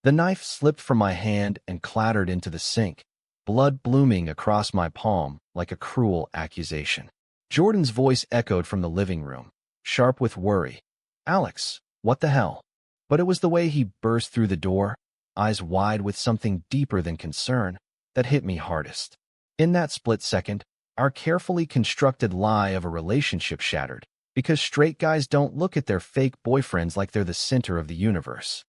The knife slipped from my hand and clattered into the sink, blood blooming across my palm like a cruel accusation. Jordan's voice echoed from the living room, sharp with worry. "Alex, what the hell?" But it was the way he burst through the door, eyes wide with something deeper than concern, that hit me hardest. In that split second, our carefully constructed lie of a relationship shattered, because straight guys don't look at their fake boyfriends like they're the center of the universe.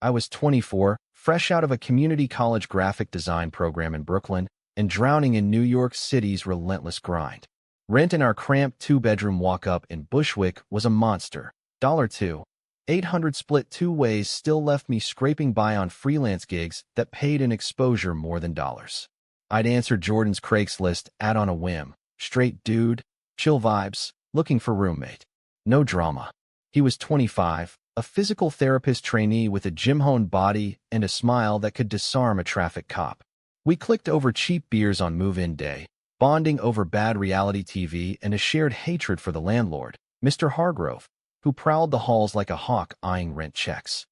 I was 24, fresh out of a community college graphic design program in Brooklyn, and drowning in New York City's relentless grind. Rent in our cramped two-bedroom walk-up in Bushwick was a monster. $2, 800 split two ways still left me scraping by on freelance gigs that paid in exposure more than dollars. I'd answered Jordan's Craigslist ad on a whim. Straight dude, chill vibes, looking for roommate. No drama. He was 25, a physical therapist trainee with a gym-honed body and a smile that could disarm a traffic cop. We clicked over cheap beers on move-in day, bonding over bad reality TV and a shared hatred for the landlord, Mr. Hargrove, who prowled the halls like a hawk eyeing rent checks.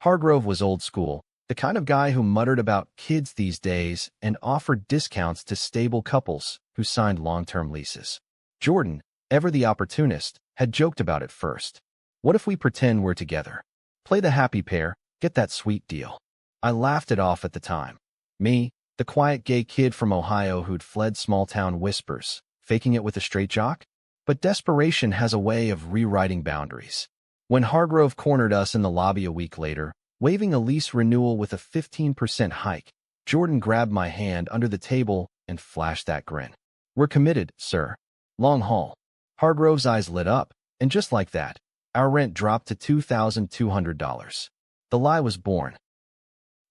Hargrove was old school, the kind of guy who muttered about kids these days and offered discounts to stable couples who signed long-term leases. Jordan, ever the opportunist, had joked about it first. What if we pretend we're together? Play the happy pair, get that sweet deal. I laughed it off at the time. Me, the quiet gay kid from Ohio who'd fled small-town whispers, faking it with a straight jock? But desperation has a way of rewriting boundaries. When Hargrove cornered us in the lobby a week later, waving a lease renewal with a 15% hike, Jordan grabbed my hand under the table and flashed that grin. "We're committed, sir. Long haul." Hargrove's eyes lit up, and just like that, our rent dropped to $2,200. The lie was born.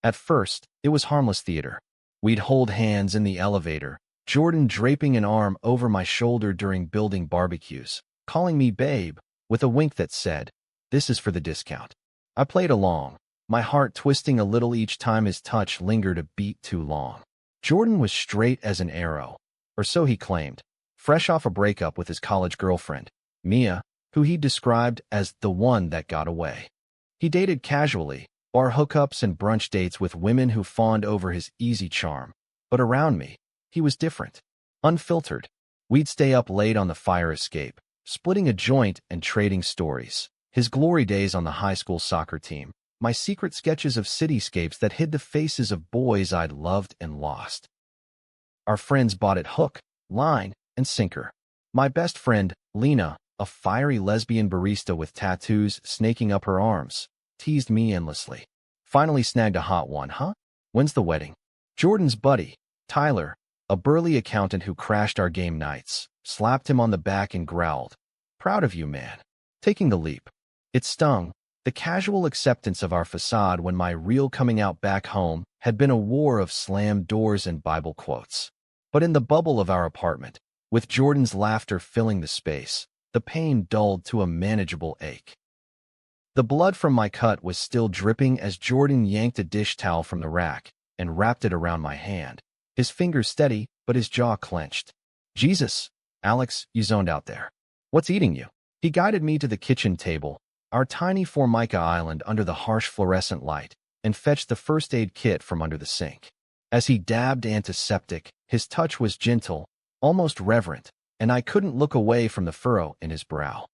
At first, it was harmless theater. We'd hold hands in the elevator, Jordan draping an arm over my shoulder during building barbecues, calling me babe, with a wink that said, "This is for the discount." I played along, my heart twisting a little each time his touch lingered a beat too long. Jordan was straight as an arrow, or so he claimed, fresh off a breakup with his college girlfriend, Mia, who he described as the one that got away. He dated casually, bar hookups and brunch dates with women who fawned over his easy charm. But around me, he was different. Unfiltered. We'd stay up late on the fire escape, splitting a joint and trading stories. His glory days on the high school soccer team, my secret sketches of cityscapes that hid the faces of boys I'd loved and lost. Our friends bought it hook, line, and sinker. My best friend, Lena, a fiery lesbian barista with tattoos snaking up her arms, teased me endlessly. "Finally snagged a hot one, huh? When's the wedding?" Jordan's buddy, Tyler, a burly accountant who crashed our game nights, slapped him on the back and growled, "Proud of you, man. Taking the leap." It stung, the casual acceptance of our facade when my real coming out back home had been a war of slammed doors and Bible quotes. But in the bubble of our apartment, with Jordan's laughter filling the space, the pain dulled to a manageable ache. The blood from my cut was still dripping as Jordan yanked a dish towel from the rack and wrapped it around my hand, his fingers steady, but his jaw clenched. "Jesus, Alex, you zoned out there. What's eating you?" He guided me to the kitchen table, our tiny Formica island under the harsh fluorescent light, and fetched the first aid kit from under the sink. As he dabbed antiseptic, his touch was gentle, almost reverent, and I couldn't look away from the furrow in his brow.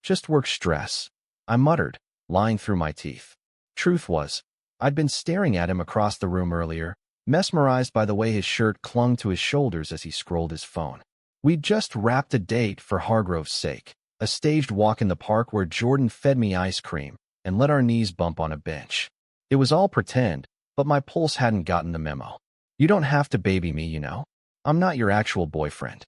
"Just work stress," I muttered, lying through my teeth. Truth was, I'd been staring at him across the room earlier, mesmerized by the way his shirt clung to his shoulders as he scrolled his phone. We'd just wrapped a date for Hargrove's sake, a staged walk in the park where Jordan fed me ice cream and let our knees bump on a bench. It was all pretend, but my pulse hadn't gotten the memo. "You don't have to baby me, you know. I'm not your actual boyfriend."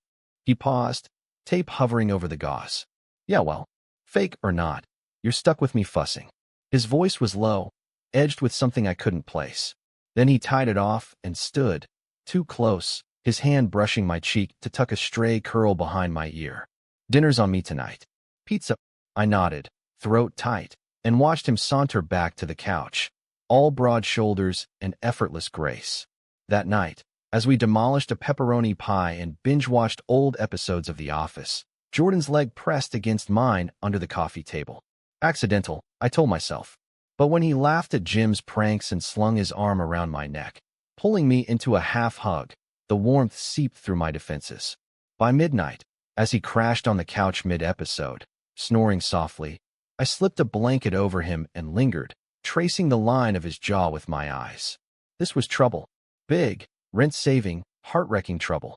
He paused, tape hovering over the gauze. "Yeah, well, fake or not, you're stuck with me fussing." His voice was low, edged with something I couldn't place. Then he tied it off and stood, too close, his hand brushing my cheek to tuck a stray curl behind my ear. "Dinner's on me tonight." "Pizza." I nodded, throat tight, and watched him saunter back to the couch, all broad shoulders and effortless grace. That night, as we demolished a pepperoni pie and binge-watched old episodes of The Office, Jordan's leg pressed against mine under the coffee table. Accidental, I told myself. But when he laughed at Jim's pranks and slung his arm around my neck, pulling me into a half-hug, the warmth seeped through my defenses. By midnight, as he crashed on the couch mid-episode, snoring softly, I slipped a blanket over him and lingered, tracing the line of his jaw with my eyes. This was trouble. Big, rent-saving, heart-wrecking trouble.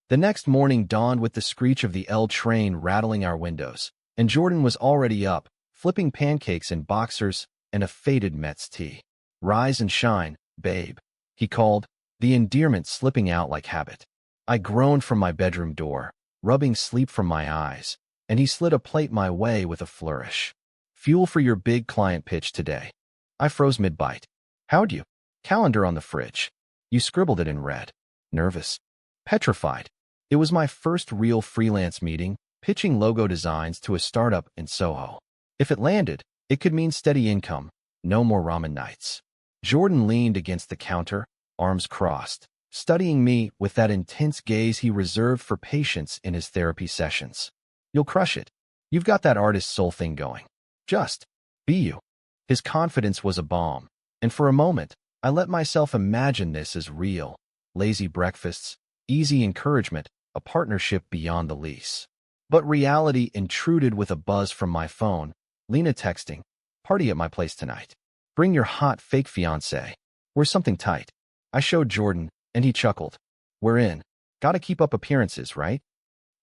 The next morning dawned with the screech of the L train rattling our windows, and Jordan was already up, flipping pancakes in boxers and a faded Mets tee. "Rise and shine, babe," he called, the endearment slipping out like habit. I groaned from my bedroom door, rubbing sleep from my eyes, and he slid a plate my way with a flourish. "Fuel for your big client pitch today." I froze mid-bite. "How'd you?" "Calendar on the fridge." You scribbled it in red. Nervous. Petrified. It was my first real freelance meeting, pitching logo designs to a startup in Soho. If it landed, it could mean steady income, no more ramen nights. Jordan leaned against the counter, arms crossed, studying me with that intense gaze he reserved for patients in his therapy sessions. "You'll crush it. You've got that artist soul thing going. Just be you." His confidence was a balm, and for a moment, I let myself imagine this as real. Lazy breakfasts, easy encouragement, a partnership beyond the lease. But reality intruded with a buzz from my phone. Lena texting, "Party at my place tonight. Bring your hot fake fiancé. We're something tight." I showed Jordan, and he chuckled. "We're in. Gotta keep up appearances, right?"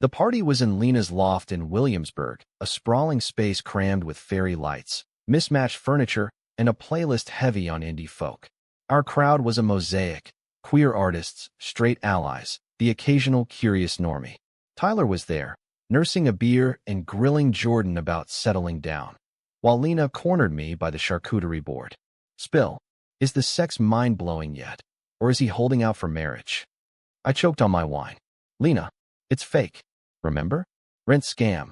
The party was in Lena's loft in Williamsburg, a sprawling space crammed with fairy lights, mismatched furniture, and a playlist heavy on indie folk. Our crowd was a mosaic: queer artists, straight allies, the occasional curious normie. Tyler was there, nursing a beer and grilling Jordan about settling down, while Lena cornered me by the charcuterie board. "Spill, is the sex mind-blowing yet, or is he holding out for marriage?" I choked on my wine. "Lena, it's fake. Remember? Rent scam."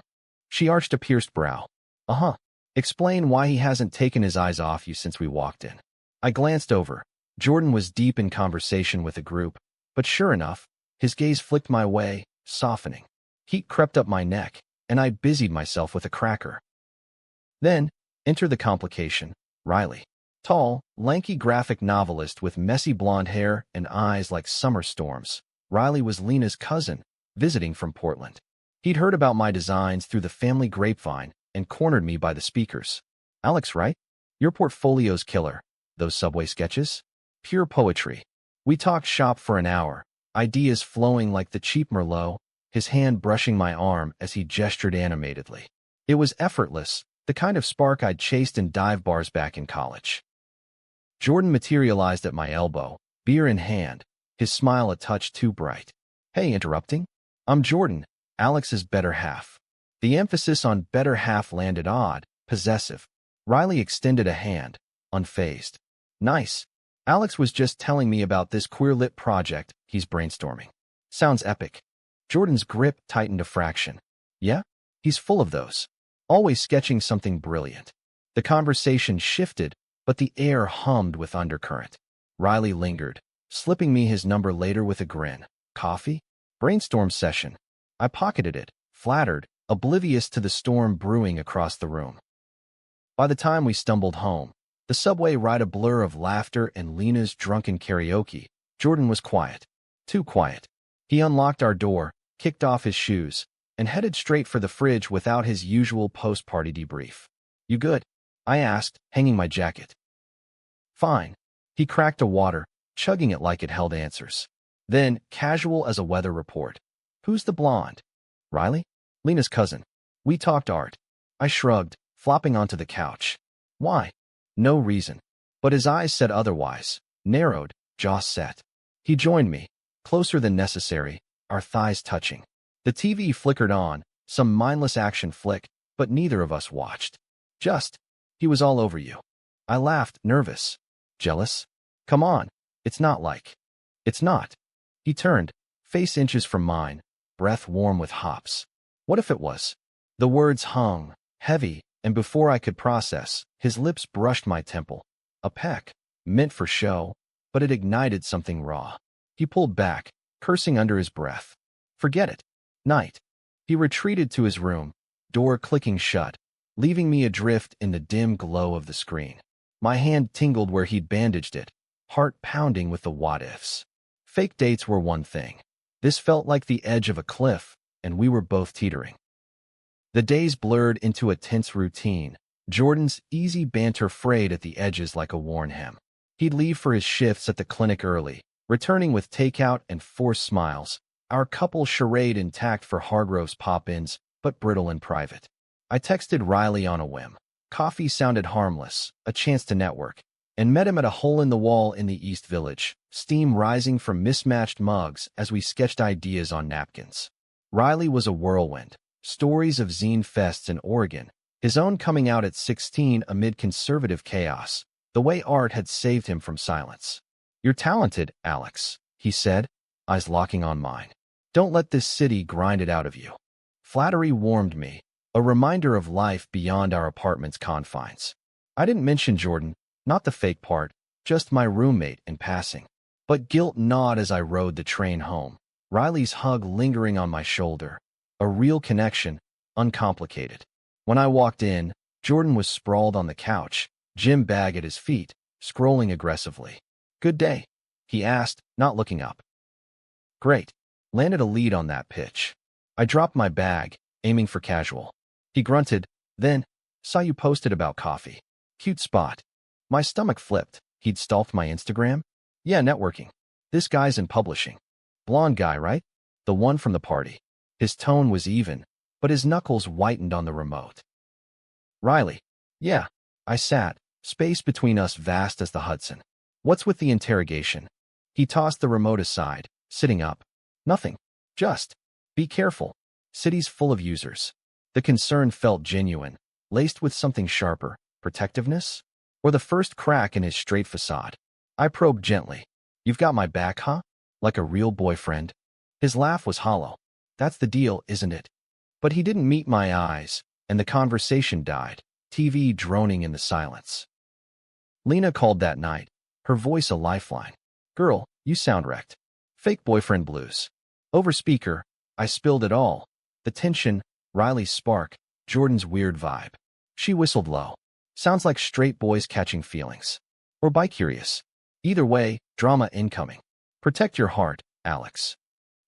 She arched a pierced brow. "Uh-huh. Explain why he hasn't taken his eyes off you since we walked in." I glanced over. Jordan was deep in conversation with a group, but sure enough, his gaze flicked my way, softening. Heat crept up my neck, and I busied myself with a cracker. Then, enter the complication: Riley. Tall, lanky graphic novelist with messy blonde hair and eyes like summer storms. Riley was Lena's cousin, visiting from Portland. He'd heard about my designs through the family grapevine and cornered me by the speakers. "Alex, right? Your portfolio's killer. Those subway sketches? Pure poetry." We talked shop for an hour, ideas flowing like the cheap Merlot, his hand brushing my arm as he gestured animatedly. It was effortless, the kind of spark I'd chased in dive bars back in college. Jordan materialized at my elbow, beer in hand, his smile a touch too bright. "Hey, interrupting? I'm Jordan, Alex's better half." The emphasis on better half landed odd, possessive. Riley extended a hand, unfazed. "Nice. Alex was just telling me about this queer-lit project he's brainstorming. Sounds epic." Jordan's grip tightened a fraction. "Yeah? He's full of those. Always sketching something brilliant." The conversation shifted, but the air hummed with undercurrent. Riley lingered, slipping me his number later with a grin. "Coffee? Brainstorm session." I pocketed it, flattered, oblivious to the storm brewing across the room. By the time we stumbled home, the subway ride a blur of laughter and Lena's drunken karaoke, Jordan was quiet. Too quiet. He unlocked our door, kicked off his shoes, and headed straight for the fridge without his usual post-party debrief. "You good?" I asked, hanging my jacket. "Fine." He cracked a water, chugging it like it held answers. Then, casual as a weather report. "Who's the blonde?" "Riley? Lena's cousin. We talked art." I shrugged, flopping onto the couch. "Why?" "No reason." But his eyes said otherwise, narrowed, jaw set. He joined me, closer than necessary, our thighs touching. The TV flickered on, some mindless action flick, but neither of us watched. "Just, he was all over you." I laughed, nervous. "Jealous? Come on, it's not like." "It's not." He turned, face inches from mine, breath warm with hops. What if it was? The words hung, heavy, and before I could process, his lips brushed my temple. A peck, meant for show, but it ignited something raw. He pulled back, cursing under his breath. "Forget it. Night." He retreated to his room, door clicking shut, leaving me adrift in the dim glow of the screen. My hand tingled where he'd bandaged it, heart pounding with the what-ifs. Fake dates were one thing. This felt like the edge of a cliff, and we were both teetering. The days blurred into a tense routine, Jordan's easy banter frayed at the edges like a worn hem. He'd leave for his shifts at the clinic early, returning with takeout and forced smiles, our couple charade intact for Hargrove's pop-ins, but brittle in private. I texted Riley on a whim. Coffee sounded harmless, a chance to network, and met him at a hole-in-the-wall in the East Village, steam rising from mismatched mugs as we sketched ideas on napkins. Riley was a whirlwind. Stories of zine fests in Oregon, his own coming out at 16 amid conservative chaos, the way art had saved him from silence. "You're talented, Alex," he said, eyes locking on mine. "Don't let this city grind it out of you." Flattery warmed me, a reminder of life beyond our apartment's confines. I didn't mention Jordan, not the fake part, just my roommate in passing. But guilt gnawed as I rode the train home, Riley's hug lingering on my shoulder. A real connection, uncomplicated. When I walked in, Jordan was sprawled on the couch, gym bag at his feet, scrolling aggressively. "Good day?" he asked, not looking up. "Great. Landed a lead on that pitch." I dropped my bag, aiming for casual. He grunted, then, "Saw you posted about coffee. Cute spot." My stomach flipped. He'd stalked my Instagram? "Yeah, networking. This guy's in publishing. Blonde guy, right? The one from the party." His tone was even, but his knuckles whitened on the remote. "Riley." "Yeah." I sat, space between us vast as the Hudson. "What's with the interrogation?" He tossed the remote aside, sitting up. "Nothing. Just, be careful. City's full of users." The concern felt genuine, laced with something sharper. Protectiveness? Or the first crack in his straight facade? I probed gently. "You've got my back, huh? Like a real boyfriend?" His laugh was hollow. "That's the deal, isn't it?" But he didn't meet my eyes, and the conversation died, TV droning in the silence. Lena called that night, her voice a lifeline. "Girl, you sound wrecked. Fake boyfriend blues." Over speaker, I spilled it all. The tension, Riley's spark, Jordan's weird vibe. She whistled low. "Sounds like straight boys catching feelings. Or bi-curious. Either way, drama incoming. Protect your heart, Alex."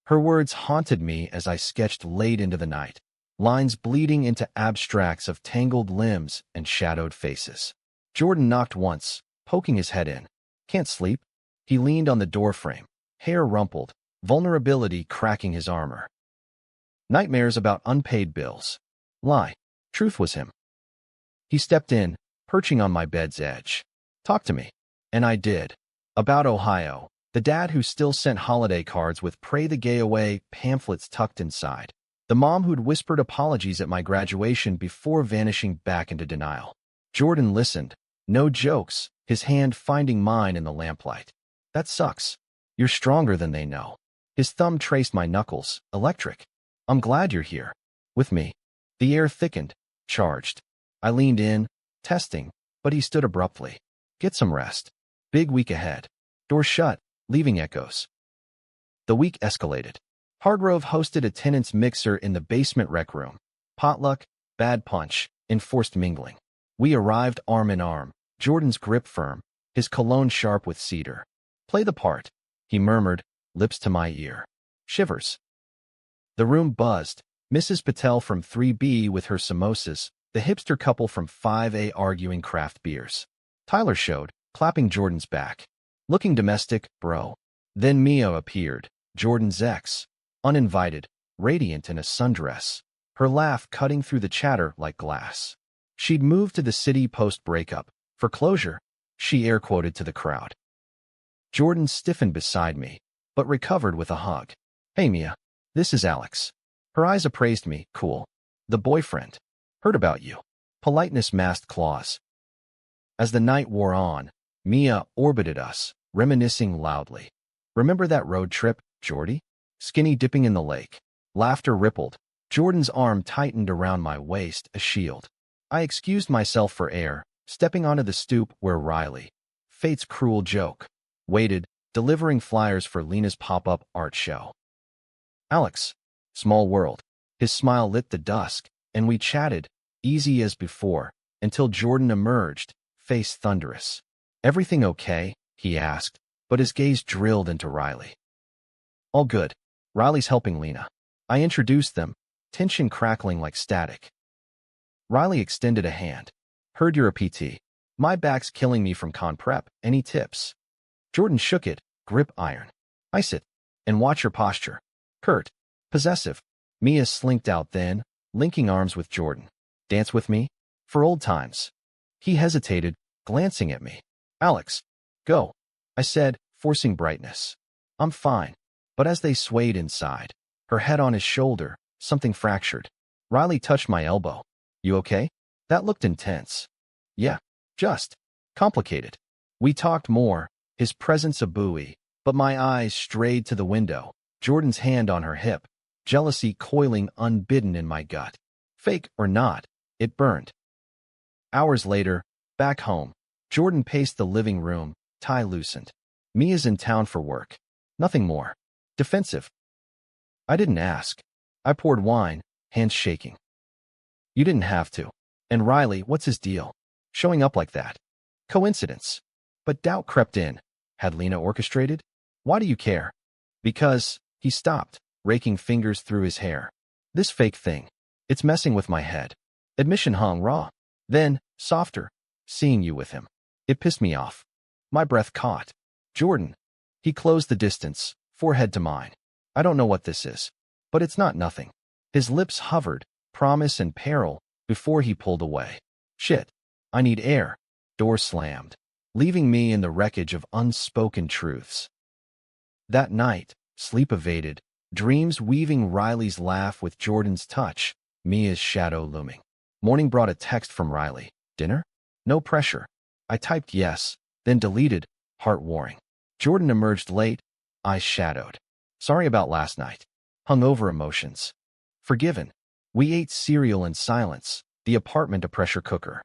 Her words haunted me as I sketched late into the night, lines bleeding into abstracts of tangled limbs and shadowed faces. Jordan knocked once, poking his head in. "Can't sleep?" He leaned on the doorframe, hair rumpled, vulnerability cracking his armor. "Nightmares about unpaid bills." Lie. Truth was him. He stepped in, perching on my bed's edge. "Talk to me." And I did. About Ohio, the dad who still sent holiday cards with "Pray the Gay Away" pamphlets tucked inside. The mom who'd whispered apologies at my graduation before vanishing back into denial. Jordan listened. No jokes, his hand finding mine in the lamplight. "That sucks. You're stronger than they know." His thumb traced my knuckles, electric. "I'm glad you're here. With me." The air thickened, charged. I leaned in, testing, but he stood abruptly. "Get some rest. Big week ahead." Door shut, leaving echoes. The week escalated. Hargrove hosted a tenants mixer in the basement rec room. Potluck, bad punch, enforced mingling. We arrived arm in arm, Jordan's grip firm, his cologne sharp with cedar. "Play the part," he murmured, lips to my ear. Shivers. The room buzzed. Mrs. Patel from 3B with her samosas, the hipster couple from 5A arguing craft beers. Tyler showed, clapping Jordan's back. "Looking domestic, bro." Then Mia appeared, Jordan's ex, uninvited, radiant in a sundress, her laugh cutting through the chatter like glass. She'd moved to the city post-breakup, for closure, she air-quoted to the crowd. Jordan stiffened beside me, but recovered with a hug. "Hey Mia, this is Alex." Her eyes appraised me, cool. "The boyfriend. Heard about you." Politeness masked claws. As the night wore on, Mia orbited us, reminiscing loudly. "Remember that road trip, Jordy? Skinny dipping in the lake." Laughter rippled. Jordan's arm tightened around my waist, a shield. I excused myself for air, stepping onto the stoop where Riley, fate's cruel joke, waited, delivering flyers for Lena's pop-up art show. "Alex." Small world. His smile lit the dusk, and we chatted, easy as before, until Jordan emerged, face thunderous. "Everything okay?" he asked, but his gaze drilled into Riley. "All good. Riley's helping Lena." I introduced them, tension crackling like static. Riley extended a hand. "Heard you're a PT. My back's killing me from con prep. Any tips?" Jordan shook it, grip iron. "Ice it. And watch your posture." Curt. Possessive. Mia slinked out then, linking arms with Jordan. "Dance with me? For old times." He hesitated, glancing at me. "Alex. Go," I said, forcing brightness. "I'm fine." But as they swayed inside, her head on his shoulder, something fractured. Riley touched my elbow. "You okay?" That looked intense. "Yeah, just complicated." We talked more, his presence a buoy, but my eyes strayed to the window, Jordan's hand on her hip, jealousy coiling unbidden in my gut. Fake or not, it burned. Hours later, back home, Jordan paced the living room, tie loosened. Mia's in town for work. Nothing more. Defensive. I didn't ask. I poured wine, hands shaking. "You didn't have to. And Riley, what's his deal? Showing up like that?" "Coincidence." But doubt crept in. Had Lena orchestrated? "Why do you care?" "Because," he stopped, raking fingers through his hair. "This fake thing. It's messing with my head." Admission hung raw. Then, softer, seeing you with him. It pissed me off. My breath caught. "Jordan." He closed the distance, forehead to mine. "I don't know what this is. But it's not nothing." His lips hovered, promise and peril, before he pulled away. "Shit. I need air." Door slammed, leaving me in the wreckage of unspoken truths. That night, sleep evaded, dreams weaving Riley's laugh with Jordan's touch, Mia's shadow looming. Morning brought a text from Riley. "Dinner?" No pressure. I typed yes, then deleted, heart warring. Jordan emerged late, eyes shadowed. "Sorry about last night." Hungover emotions. "Forgiven." We ate cereal in silence, the apartment a pressure cooker.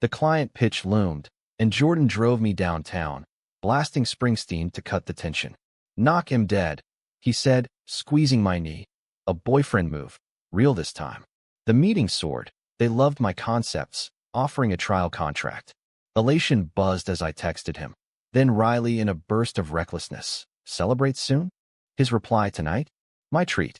The client pitch loomed, and Jordan drove me downtown, blasting Springsteen to cut the tension. "Knock him dead," he said, squeezing my knee. A boyfriend move. Real this time. The meeting soared. They loved my concepts, offering a trial contract. Elation buzzed as I texted him. Then Riley in a burst of recklessness. "Celebrate soon?" His reply, "Tonight?" My treat.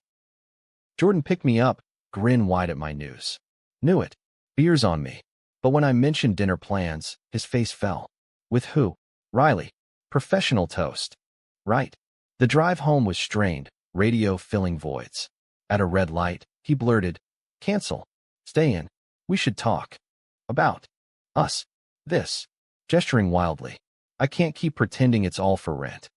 Jordan picked me up, grin wide at my news. Knew it. Beers on me. But when I mentioned dinner plans, his face fell. "With who?" "Riley." Professional toast. "Right." The drive home was strained, radio filling voids. At a red light, he blurted, "Cancel. Stay in. We should talk. About us. This." Gesturing wildly. "I can't keep pretending it's all for rent."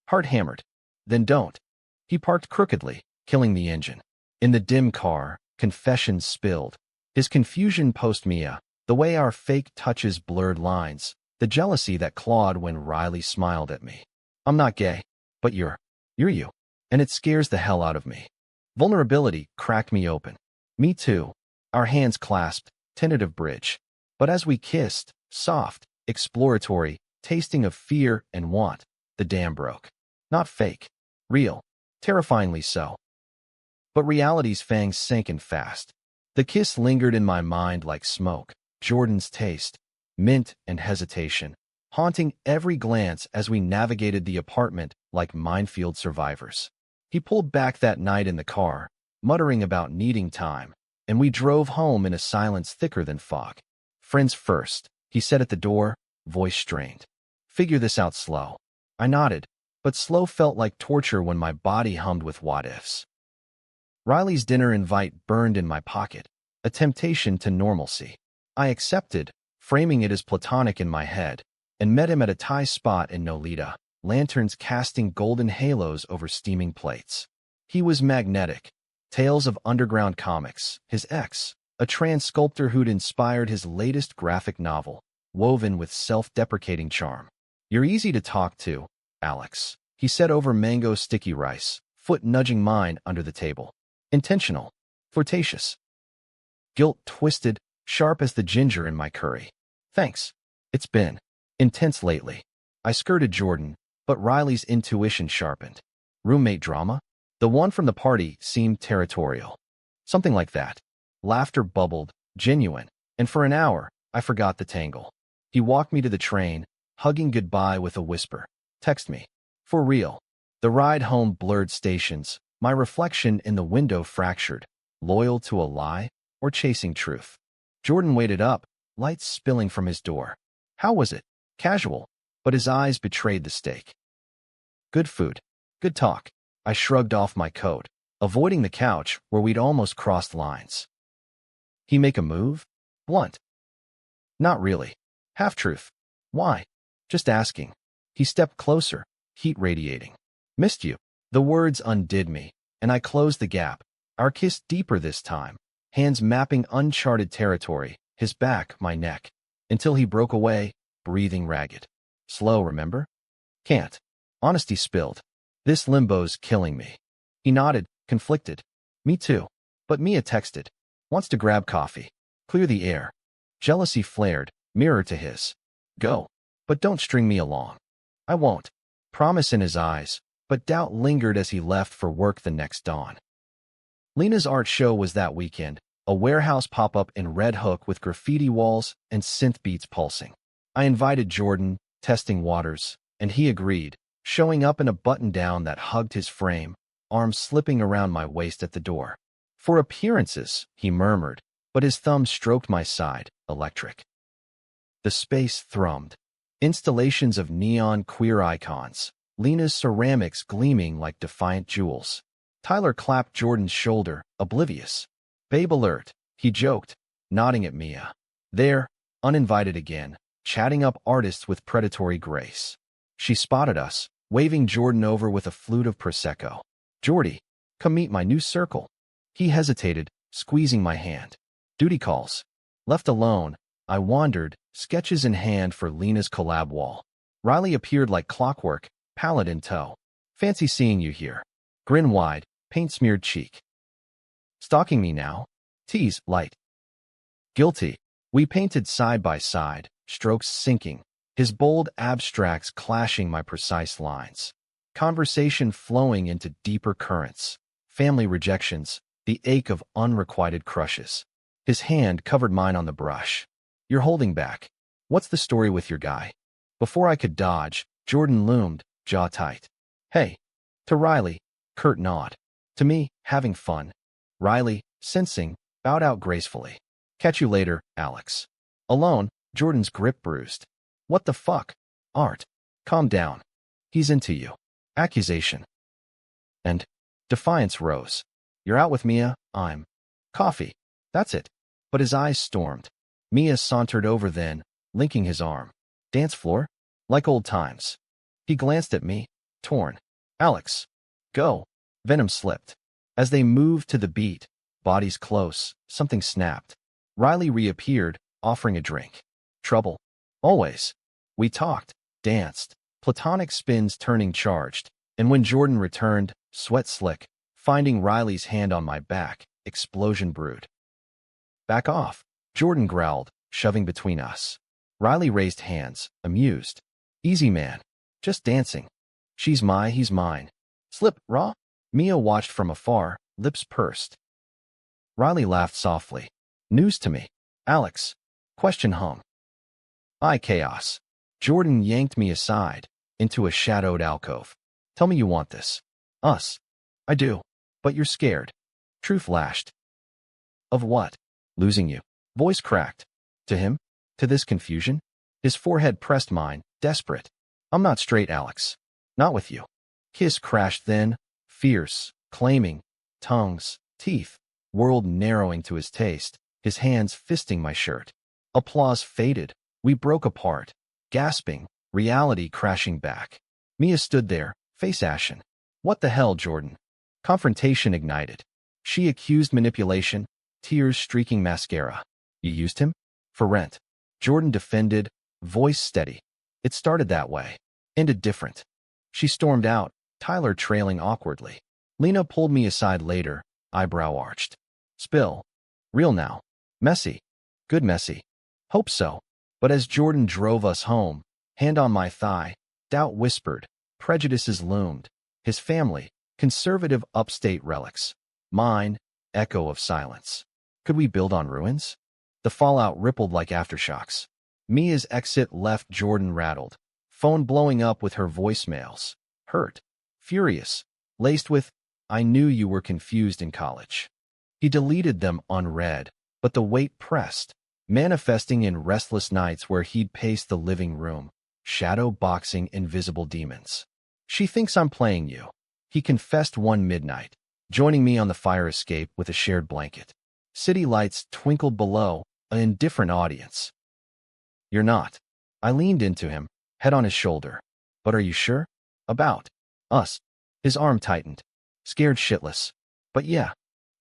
Heart hammered. "Then don't." He parked crookedly, killing the engine. In the dim car, confessions spilled. His confusion post-Mia, the way our fake touches blurred lines, the jealousy that clawed when Riley smiled at me. "I'm not gay, but you're you. And it scares the hell out of me." Vulnerability cracked me open. "Me too." Our hands clasped, tentative bridge. But as we kissed, soft, exploratory, tasting of fear and want, the dam broke. Not fake. Real. Terrifyingly so. But reality's fangs sank in fast. The kiss lingered in my mind like smoke, Jordan's taste, mint and hesitation, haunting every glance as we navigated the apartment like minefield survivors. He pulled back that night in the car, muttering about needing time, and we drove home in a silence thicker than fog. "Friends first," he said at the door, voice strained. "Figure this out slow." I nodded, but slow felt like torture when my body hummed with what-ifs. Riley's dinner invite burned in my pocket, a temptation to normalcy. I accepted, framing it as platonic in my head, and met him at a Thai spot in Nolita, lanterns casting golden halos over steaming plates. He was magnetic. Tales of underground comics, his ex, a trans sculptor who'd inspired his latest graphic novel, woven with self-deprecating charm. "You're easy to talk to, Alex," he said over mango sticky rice, foot nudging mine under the table. Intentional. Flirtatious. Guilt twisted, sharp as the ginger in my curry. "Thanks. It's been intense lately." I skirted Jordan, but Riley's intuition sharpened. "Roommate drama?" The one from the party seemed territorial. "Something like that." Laughter bubbled, genuine. And for an hour, I forgot the tangle. He walked me to the train, hugging goodbye with a whisper. Text me. For real. The ride home blurred stations, my reflection in the window fractured, loyal to a lie or chasing truth. Jordan waited up, lights spilling from his door. How was it? Casual, but his eyes betrayed the stake. Good food. Good talk. I shrugged off my coat, avoiding the couch where we'd almost crossed lines. He make a move? Blunt. Not really. Half-truth. Why? Just asking. He stepped closer, heat radiating. Missed you. The words undid me, and I closed the gap. Our kiss deeper this time, hands mapping uncharted territory, his back, my neck, until he broke away, breathing ragged. Slow, remember? Can't. Honesty spilled. This limbo's killing me. He nodded, conflicted. Me too. But Mia texted. Wants to grab coffee. Clear the air. Jealousy flared, mirror to his. Go. But don't string me along. I won't. Promise in his eyes, but doubt lingered as he left for work the next dawn. Lena's art show was that weekend, a warehouse pop-up in Red Hook with graffiti walls and synth beats pulsing. I invited Jordan, testing waters, and he agreed, showing up in a button-down that hugged his frame, arms slipping around my waist at the door. For appearances, he murmured, but his thumb stroked my side, electric. The space thrummed. Installations of neon queer icons, Lena's ceramics gleaming like defiant jewels. Tyler clapped Jordan's shoulder, oblivious. Babe alert, he joked, nodding at Mia. There, uninvited again, chatting up artists with predatory grace. She spotted us, waving Jordan over with a flute of Prosecco. Jordy, come meet my new circle. He hesitated, squeezing my hand. Duty calls. Left alone, I wandered, sketches in hand for Lena's collab wall. Riley appeared like clockwork, palette in tow. Fancy seeing you here. Grin wide, paint-smeared cheek. Stalking me now? Tease, light. Guilty. We painted side by side, strokes sinking, his bold abstracts clashing my precise lines. Conversation flowing into deeper currents. Family rejections, the ache of unrequited crushes. His hand covered mine on the brush. You're holding back. What's the story with your guy? Before I could dodge, Jordan loomed, jaw tight. Hey. To Riley, curt nod. To me, having fun. Riley, sensing, bowed out gracefully. Catch you later, Alex. Alone, Jordan's grip bruised. What the fuck? Art. Calm down. He's into you. Accusation. And defiance rose. You're out with Mia, I'm. Coffee. That's it. But his eyes stormed. Mia sauntered over then, linking his arm. Dance floor? Like old times. He glanced at me, torn. Alex. Go. Venom slipped. As they moved to the beat, bodies close, something snapped. Riley reappeared, offering a drink. Trouble. Always. We talked, danced, platonic spins turning charged, and when Jordan returned, sweat slick, finding Riley's hand on my back, explosion brewed. Back off, Jordan growled, shoving between us. Riley raised hands, amused. Easy man. Just dancing. He's mine. Slip, raw? Mia watched from afar, lips pursed. Riley laughed softly. News to me. Alex. Question hung. Chaos. Jordan yanked me aside, into a shadowed alcove. Tell me you want this. Us. I do. But you're scared. Truth lashed. Of what? Losing you. Voice cracked. To him? To this confusion? His forehead pressed mine, desperate. I'm not straight, Alex. Not with you. Kiss crashed then, fierce, claiming, tongues, teeth, world narrowing to his taste, his hands fisting my shirt. Applause faded. We broke apart, gasping, reality crashing back. Mia stood there, face ashen. What the hell, Jordan? Confrontation ignited. She accused manipulation, tears streaking mascara. You used him? For rent. Jordan defended, voice steady. It started that way. Ended different. She stormed out, Tyler trailing awkwardly. Lena pulled me aside later, eyebrow arched. Spill. Real now. Messy. Good messy. Hope so. But as Jordan drove us home, hand on my thigh, doubt whispered, prejudices loomed. His family, conservative upstate relics. Mine, echo of silence. Could we build on ruins? The fallout rippled like aftershocks. Mia's exit left Jordan rattled, phone blowing up with her voicemails. Hurt, furious, laced with, "I knew you were confused in college." He deleted them unread, but the weight pressed, manifesting in restless nights where he'd pace the living room, shadow boxing invisible demons. "She thinks I'm playing you," he confessed one midnight, joining me on the fire escape with a shared blanket. City lights twinkled below, an indifferent audience. "You're not." I leaned into him, head on his shoulder. "But are you sure? About us?" His arm tightened. Scared shitless. "But yeah."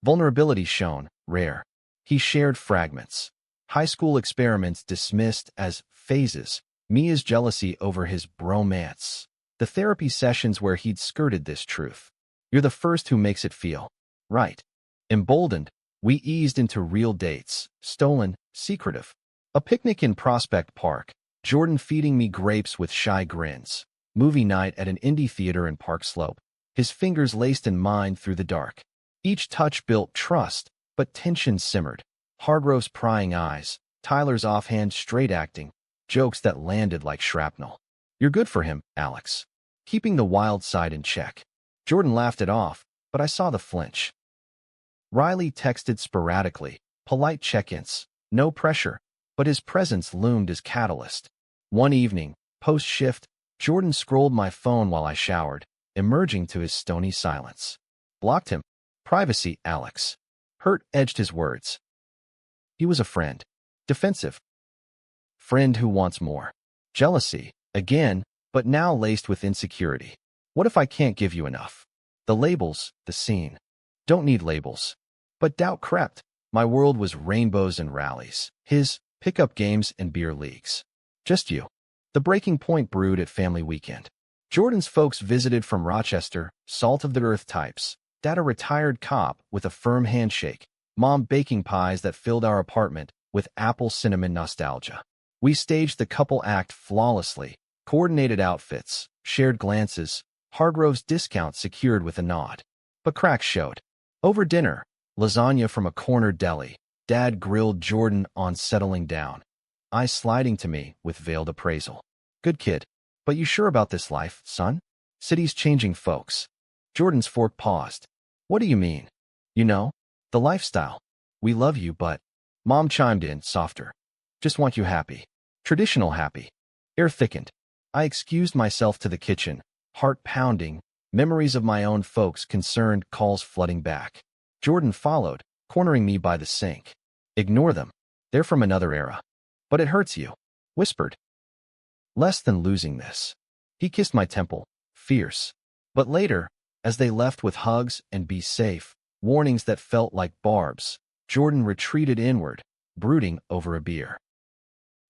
Vulnerability shown, rare. He shared fragments. High school experiments dismissed as phases. Mia's jealousy over his bromance. The therapy sessions where he'd skirted this truth. "You're the first who makes it feel right." Emboldened, we eased into real dates, stolen, secretive. A picnic in Prospect Park, Jordan feeding me grapes with shy grins. Movie night at an indie theater in Park Slope, his fingers laced in mine through the dark. Each touch built trust, but tension simmered. Hargrove's prying eyes, Tyler's offhand straight acting, jokes that landed like shrapnel. "You're good for him, Alex." Keeping the wild side in check. Jordan laughed it off, but I saw the flinch. Riley texted sporadically, polite check-ins, no pressure, but his presence loomed as catalyst. One evening, post-shift, Jordan scrolled my phone while I showered, emerging to his stony silence. Blocked him. Privacy, Alex. Hurt edged his words. He was a friend. Defensive. Friend who wants more. Jealousy, again, but now laced with insecurity. What if I can't give you enough? The labels, the scene. Don't need labels. But doubt crept. My world was rainbows and rallies. His, pickup games and beer leagues. Just you. The breaking point brewed at family weekend. Jordan's folks visited from Rochester, salt of the earth types. Dad a retired cop with a firm handshake. Mom baking pies that filled our apartment with apple cinnamon nostalgia. We staged the couple act flawlessly. Coordinated outfits, shared glances, Hargrove's discount secured with a nod. But cracks showed. Over dinner, lasagna from a corner deli, Dad grilled Jordan on settling down. Eyes sliding to me with veiled appraisal. "Good kid. But you sure about this life, son? City's changing folks." Jordan's fork paused. "What do you mean?" "You know, the lifestyle. We love you, but..." Mom chimed in, softer. "Just want you happy. Traditional happy." Air thickened. I excused myself to the kitchen, heart pounding, memories of my own folks concerned, calls flooding back. Jordan followed, cornering me by the sink. "Ignore them. They're from another era." "But it hurts you." Whispered. "Less than losing this." He kissed my temple, fierce. But later, as they left with hugs and "be safe," warnings that felt like barbs, Jordan retreated inward, brooding over a beer.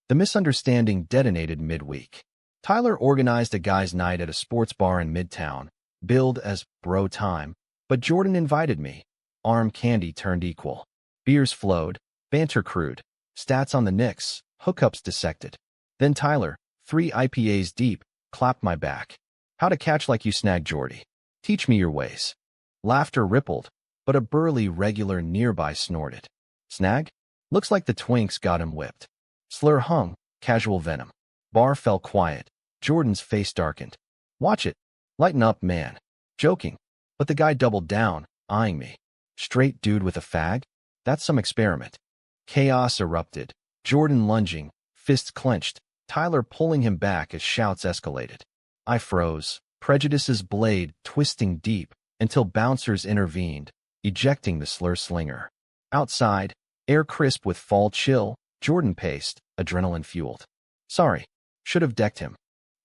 The misunderstanding detonated midweek. Tyler organized a guys' night at a sports bar in Midtown, billed as bro time, but Jordan invited me. Arm candy turned equal. Beers flowed, banter crude, stats on the Knicks, hookups dissected. Then Tyler, 3 IPAs deep, clapped my back. "How to catch like you snagged Jordy. Teach me your ways." Laughter rippled, but a burly regular nearby snorted. "Snag? Looks like the twinks got him whipped." Slur hung, casual venom. Bar fell quiet. Jordan's face darkened. "Watch it. Lighten up, man." Joking. But the guy doubled down, eyeing me. "Straight dude with a fag? That's some experiment." Chaos erupted. Jordan lunging, fists clenched, Tyler pulling him back as shouts escalated. I froze, prejudice's blade twisting deep, until bouncers intervened, ejecting the slur slinger. Outside, air crisp with fall chill, Jordan paced, adrenaline fueled. "Sorry. Should have decked him."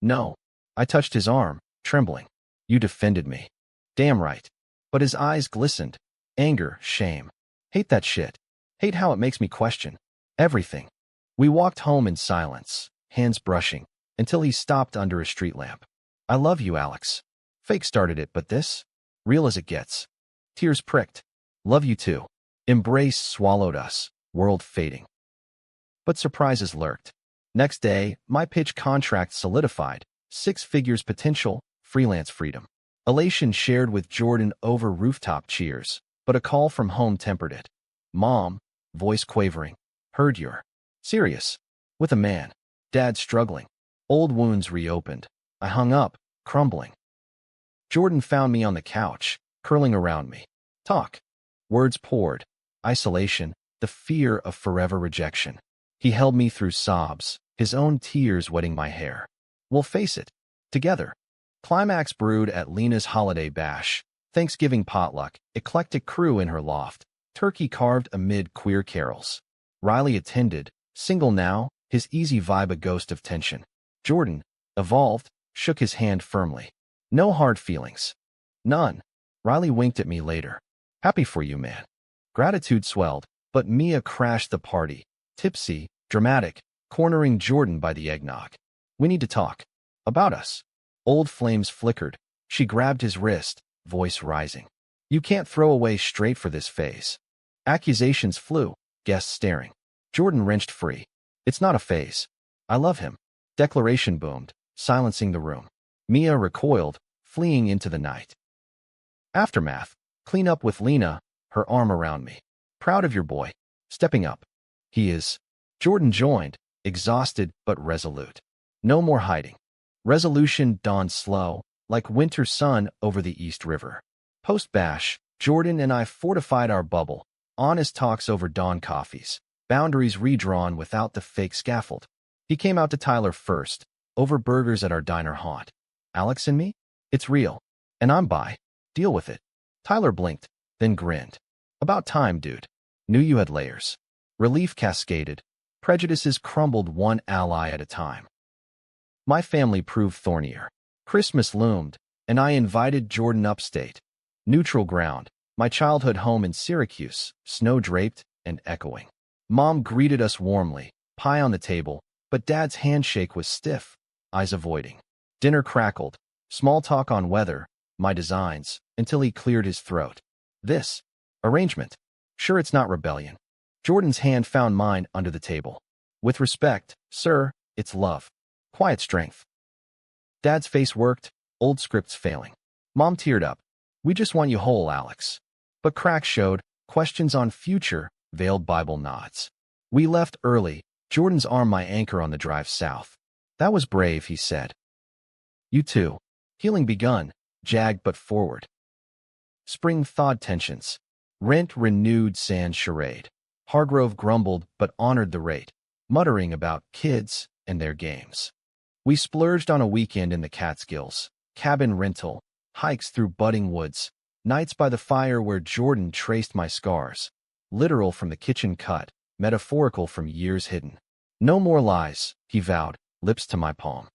"No." I touched his arm, trembling. "You defended me." "Damn right." But his eyes glistened. Anger, shame. Hate that shit. Hate how it makes me question everything. We walked home in silence, hands brushing, until he stopped under a street lamp. "I love you, Alex." Fake started it, but this? Real as it gets. Tears pricked. "Love you too." Embrace swallowed us, world fading. But surprises lurked. Next day, my pitch contract solidified, 6 figures potential, freelance freedom. Elation shared with Jordan over rooftop cheers, but a call from home tempered it. Mom, voice quavering. Heard you're serious. With a man. Dad struggling. Old wounds reopened. I hung up, crumbling. Jordan found me on the couch, curling around me. Talk. Words poured. Isolation, the fear of forever rejection. He held me through sobs, his own tears wetting my hair. We'll face it. Together. Climax brewed at Lena's holiday bash. Thanksgiving potluck, eclectic crew in her loft. Turkey carved amid queer carols. Riley attended, single now, his easy vibe a ghost of tension. Jordan, evolved, shook his hand firmly. No hard feelings. None. Riley winked at me later. Happy for you, man. Gratitude swelled, but Mia crashed the party. Tipsy, dramatic, cornering Jordan by the eggnog. We need to talk. About us. Old flames flickered. She grabbed his wrist, voice rising. You can't throw away straight for this phase. Accusations flew, guests staring. Jordan wrenched free. It's not a phase. I love him. Declaration boomed, silencing the room. Mia recoiled, fleeing into the night. Aftermath. Clean up with Lena, her arm around me. Proud of your boy. Stepping up. He is. Jordan joined, exhausted but resolute. No more hiding. Resolution dawned slow, like winter sun over the East River. Post-bash, Jordan and I fortified our bubble. Honest talks over dawn coffees. Boundaries redrawn without the fake scaffold. He came out to Tyler first, over burgers at our diner haunt. Alex and me? It's real. And I'm bi. Deal with it. Tyler blinked, then grinned. About time, dude. Knew you had layers. Relief cascaded. Prejudices crumbled one ally at a time. My family proved thornier. Christmas loomed, and I invited Jordan upstate. Neutral ground, my childhood home in Syracuse, snow-draped and echoing. Mom greeted us warmly, pie on the table, but Dad's handshake was stiff, eyes avoiding. Dinner crackled, small talk on weather, my designs, until he cleared his throat. This. Arrangement. Sure it's not rebellion. Jordan's hand found mine under the table. With respect, sir, it's love. Quiet strength. Dad's face worked, old scripts failing. Mom teared up. We just want you whole, Alex. But cracks showed, questions on future, veiled Bible nods. We left early, Jordan's arm my anchor on the drive south. That was brave, he said. You too. Healing begun, jagged but forward. Spring thawed tensions. Rent renewed sand charade. Hargrove grumbled but honored the rate, muttering about kids and their games. We splurged on a weekend in the Catskills, cabin rental, hikes through budding woods, nights by the fire where Jordan traced my scars, literal from the kitchen cut, metaphorical from years hidden. No more lies, he vowed, lips to my palm.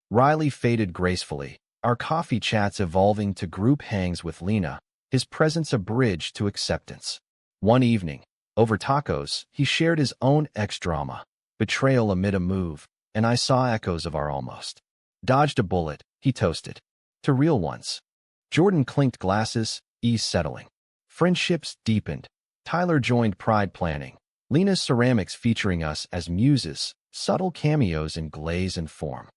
Riley faded gracefully, our coffee chats evolving to group hangs with Lena, his presence a bridge to acceptance. One evening, over tacos, he shared his own ex-drama, betrayal amid a move, and I saw echoes of our almost. Dodged a bullet, he toasted. To real ones. Jordan clinked glasses, ease settling. Friendships deepened. Tyler joined pride planning. Lena's ceramics featuring us as muses, subtle cameos in glaze and form.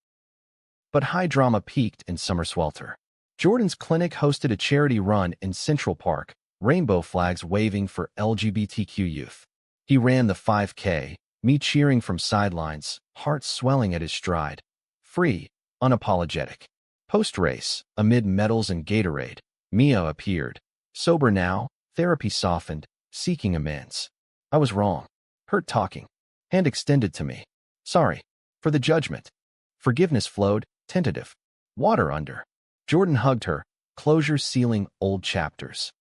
But high drama peaked in summer swelter. Jordan's clinic hosted a charity run in Central Park, rainbow flags waving for LGBTQ youth. He ran the 5K, me cheering from sidelines, heart swelling at his stride. Free, unapologetic. Post-race, amid medals and Gatorade, Mia appeared. Sober now, therapy softened, seeking amends. I was wrong. Hurt talking. Hand extended to me. Sorry. For the judgment. Forgiveness flowed, tentative. Water under. Jordan hugged her, closure sealing old chapters.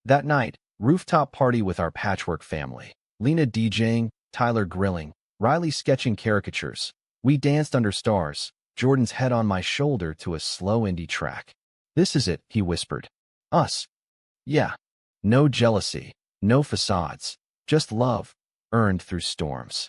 That night, rooftop party with our patchwork family. Lena DJing, Tyler grilling, Riley sketching caricatures. We danced under stars, Jordan's head on my shoulder to a slow indie track. This is it, he whispered. Us. Yeah. No jealousy, no facades, just love, earned through storms.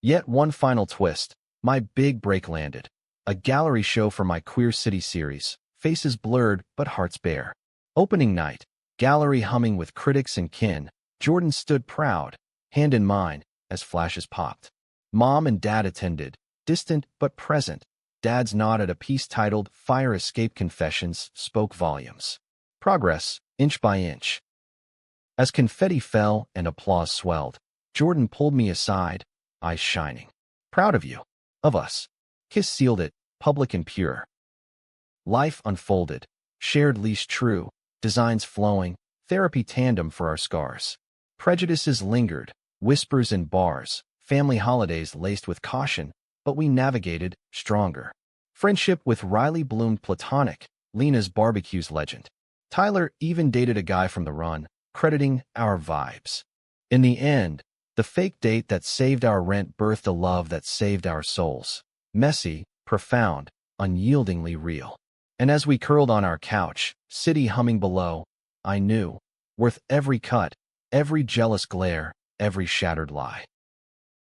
Yet one final twist, my big break landed. A gallery show for my Queer City series, faces blurred but hearts bare. Opening night, gallery humming with critics and kin, Jordan stood proud, hand in mine, as flashes popped. Mom and Dad attended, distant but present. Dad's nod at a piece titled Fire Escape Confessions spoke volumes. Progress, inch by inch. As confetti fell and applause swelled, Jordan pulled me aside, eyes shining. Proud of you. Of us. Kiss sealed it, public and pure. Life unfolded. Shared leash true. Designs flowing. Therapy tandem for our scars. Prejudices lingered. Whispers in bars. Family holidays laced with caution. But we navigated, stronger. Friendship with Riley bloomed platonic. Lena's barbecues legend. Tyler even dated a guy from the run, crediting our vibes. In the end, the fake date that saved our rent birthed a love that saved our souls. Messy, profound, unyieldingly real. And as we curled on our couch, city humming below, I knew, worth every cut, every jealous glare, every shattered lie.